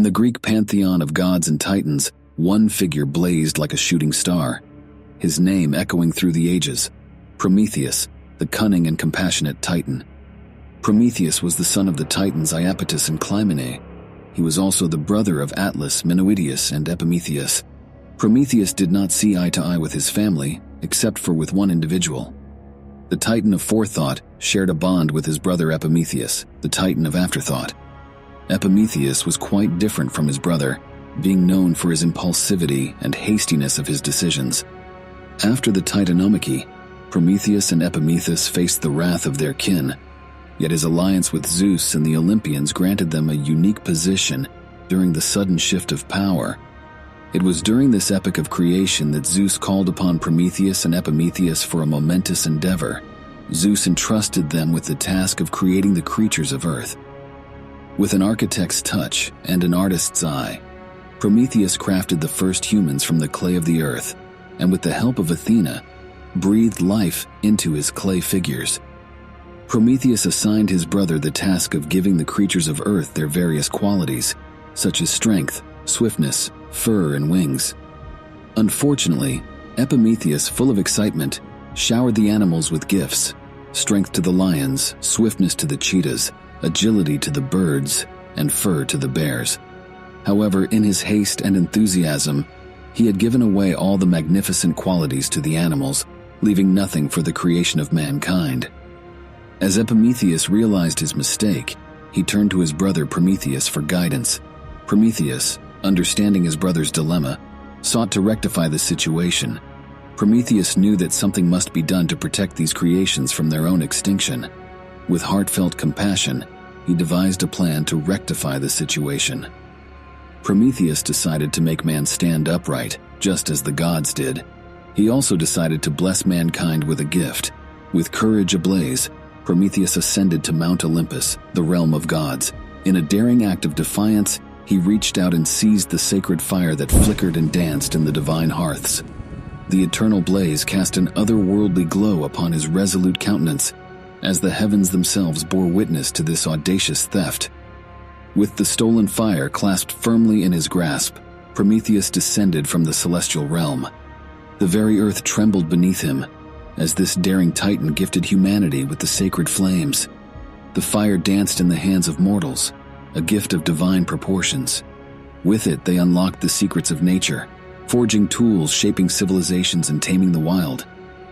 In the Greek pantheon of gods and titans, one figure blazed like a shooting star, his name echoing through the ages: Prometheus, the cunning and compassionate Titan. Prometheus was the son of the Titans Iapetus and Clymene. He was also the brother of Atlas, Menœtius, and Epimetheus. Prometheus did not see eye to eye with his family, except for with one individual. The Titan of forethought shared a bond with his brother Epimetheus, the Titan of afterthought. Epimetheus was quite different from his brother, being known for his impulsivity and hastiness of his decisions. After the Titanomachy, Prometheus and Epimetheus faced the wrath of their kin, yet his alliance with Zeus and the Olympians granted them a unique position during the sudden shift of power. It was during this epic of creation that Zeus called upon Prometheus and Epimetheus for a momentous endeavor. Zeus entrusted them with the task of creating the creatures of earth. With an architect's touch and an artist's eye, Prometheus crafted the first humans from the clay of the earth, and with the help of Athena, breathed life into his clay figures. Prometheus assigned his brother the task of giving the creatures of earth their various qualities, such as strength, swiftness, fur, and wings. Unfortunately, Epimetheus, full of excitement, showered the animals with gifts: strength to the lions, swiftness to the cheetahs, agility to the birds, and fur to the bears. However, in his haste and enthusiasm, he had given away all the magnificent qualities to the animals, leaving nothing for the creation of mankind. As Epimetheus realized his mistake, he turned to his brother Prometheus for guidance. Prometheus, understanding his brother's dilemma, sought to rectify the situation. Prometheus knew that something must be done to protect these creations from their own extinction. With heartfelt compassion, he devised a plan to rectify the situation. Prometheus decided to make man stand upright, just as the gods did. He also decided to bless mankind with a gift. With courage ablaze, Prometheus ascended to Mount Olympus, the realm of gods. In a daring act of defiance, he reached out and seized the sacred fire that flickered and danced in the divine hearths. The eternal blaze cast an otherworldly glow upon his resolute countenance, as the heavens themselves bore witness to this audacious theft. With the stolen fire clasped firmly in his grasp, Prometheus descended from the celestial realm. The very earth trembled beneath him, as this daring titan gifted humanity with the sacred flames. The fire danced in the hands of mortals, a gift of divine proportions. With it, they unlocked the secrets of nature, forging tools, shaping civilizations, and taming the wild.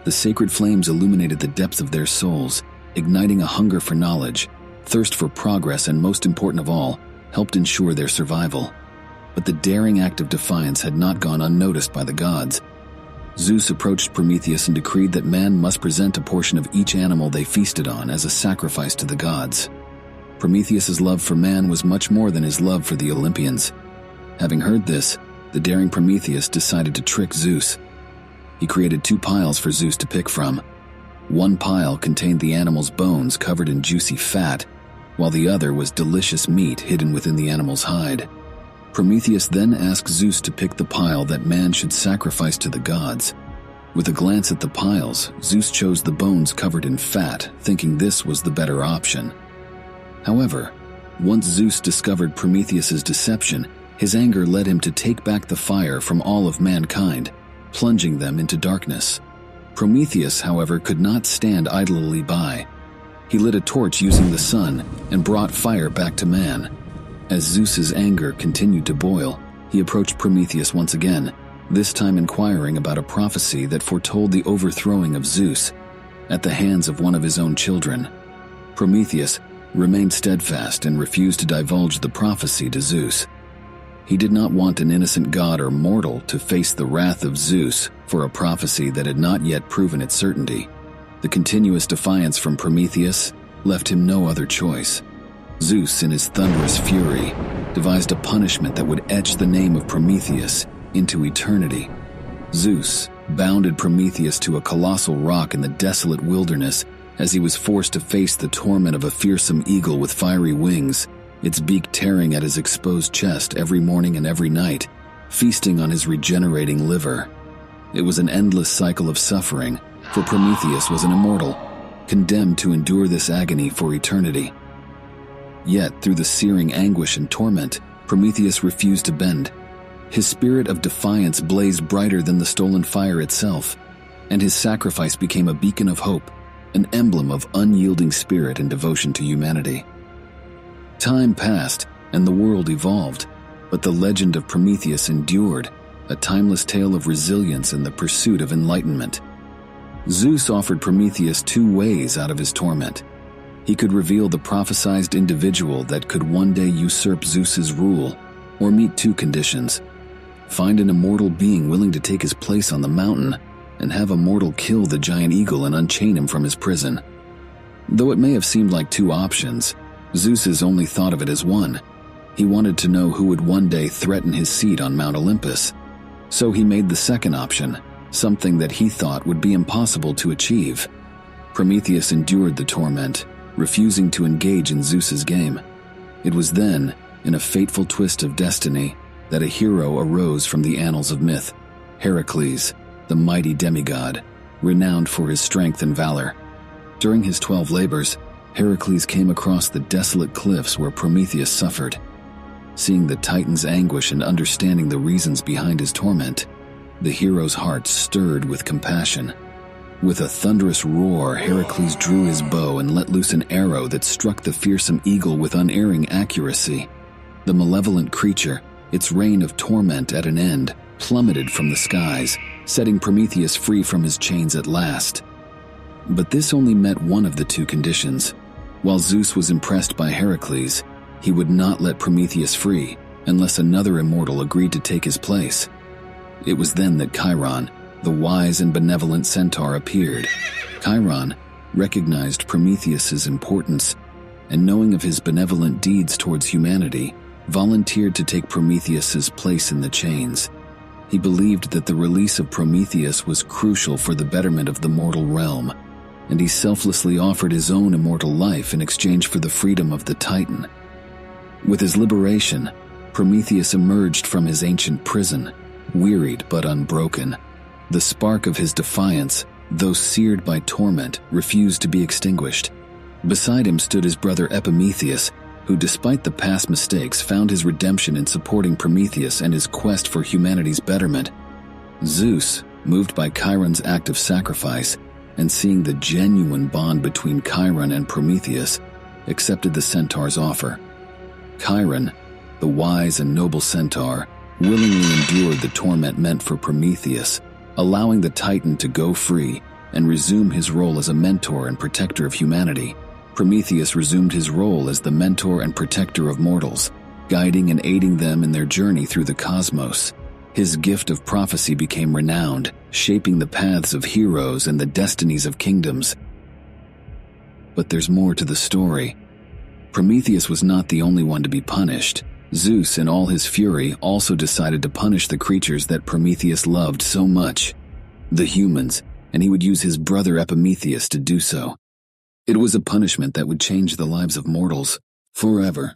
The sacred flames illuminated the depths of their souls, igniting a hunger for knowledge, thirst for progress, and most important of all, helped ensure their survival. But the daring act of defiance had not gone unnoticed by the gods. Zeus approached Prometheus and decreed that man must present a portion of each animal they feasted on as a sacrifice to the gods. Prometheus's love for man was much more than his love for the Olympians. Having heard this, the daring Prometheus decided to trick Zeus. He created 2 piles for Zeus to pick from. One pile contained the animal's bones covered in juicy fat, while the other was delicious meat hidden within the animal's hide. Prometheus then asked Zeus to pick the pile that man should sacrifice to the gods. With a glance at the piles, Zeus chose the bones covered in fat, thinking this was the better option. However, once Zeus discovered Prometheus's deception, his anger led him to take back the fire from all of mankind, plunging them into darkness. Prometheus, however, could not stand idly by. He lit a torch using the sun and brought fire back to man. As Zeus's anger continued to boil, he approached Prometheus once again, this time inquiring about a prophecy that foretold the overthrowing of Zeus at the hands of one of his own children. Prometheus remained steadfast and refused to divulge the prophecy to Zeus. He did not want an innocent god or mortal to face the wrath of Zeus for a prophecy that had not yet proven its certainty. The continuous defiance from Prometheus left him no other choice. Zeus, in his thunderous fury, devised a punishment that would etch the name of Prometheus into eternity. Zeus bounded Prometheus to a colossal rock in the desolate wilderness as he was forced to face the torment of a fearsome eagle with fiery wings, its beak tearing at his exposed chest every morning and every night, feasting on his regenerating liver. It was an endless cycle of suffering, for Prometheus was an immortal, condemned to endure this agony for eternity. Yet, through the searing anguish and torment, Prometheus refused to bend. His spirit of defiance blazed brighter than the stolen fire itself, and his sacrifice became a beacon of hope, an emblem of unyielding spirit and devotion to humanity. Time passed, and the world evolved, but the legend of Prometheus endured, a timeless tale of resilience and the pursuit of enlightenment. Zeus offered Prometheus two ways out of his torment. He could reveal the prophesied individual that could one day usurp Zeus's rule, or meet two conditions: find an immortal being willing to take his place on the mountain, and have a mortal kill the giant eagle and unchain him from his prison. Though it may have seemed like two options, Zeus only thought of it as one. He wanted to know who would one day threaten his seat on Mount Olympus. So he made the second option, something that he thought would be impossible to achieve. Prometheus endured the torment, refusing to engage in Zeus's game. It was then, in a fateful twist of destiny, that a hero arose from the annals of myth: Heracles, the mighty demigod, renowned for his strength and valor. During his 12 labors, Heracles came across the desolate cliffs where Prometheus suffered. Seeing the Titan's anguish and understanding the reasons behind his torment, the hero's heart stirred with compassion. With a thunderous roar, Heracles drew his bow and let loose an arrow that struck the fearsome eagle with unerring accuracy. The malevolent creature, its reign of torment at an end, plummeted from the skies, setting Prometheus free from his chains at last. But this only met one of the two conditions. While Zeus was impressed by Heracles, he would not let Prometheus free unless another immortal agreed to take his place. It was then that Chiron, the wise and benevolent centaur, appeared. Chiron recognized Prometheus's importance, and knowing of his benevolent deeds towards humanity, volunteered to take Prometheus's place in the chains. He believed that the release of Prometheus was crucial for the betterment of the mortal realm, and he selflessly offered his own immortal life in exchange for the freedom of the Titan. With his liberation, Prometheus emerged from his ancient prison, wearied but unbroken. The spark of his defiance, though seared by torment, refused to be extinguished. Beside him stood his brother Epimetheus, who, despite the past mistakes, found his redemption in supporting Prometheus and his quest for humanity's betterment. Zeus, moved by Chiron's act of sacrifice, and seeing the genuine bond between Chiron and Prometheus, accepted the centaur's offer. Chiron, the wise and noble centaur, willingly endured the torment meant for Prometheus, allowing the Titan to go free and resume his role as a mentor and protector of humanity. Prometheus resumed his role as the mentor and protector of mortals, guiding and aiding them in their journey through the cosmos. His gift of prophecy became renowned, shaping the paths of heroes and the destinies of kingdoms. But there's more to the story. Prometheus was not the only one to be punished. Zeus, in all his fury, also decided to punish the creatures that Prometheus loved so much, the humans, and he would use his brother Epimetheus to do so. It was a punishment that would change the lives of mortals forever.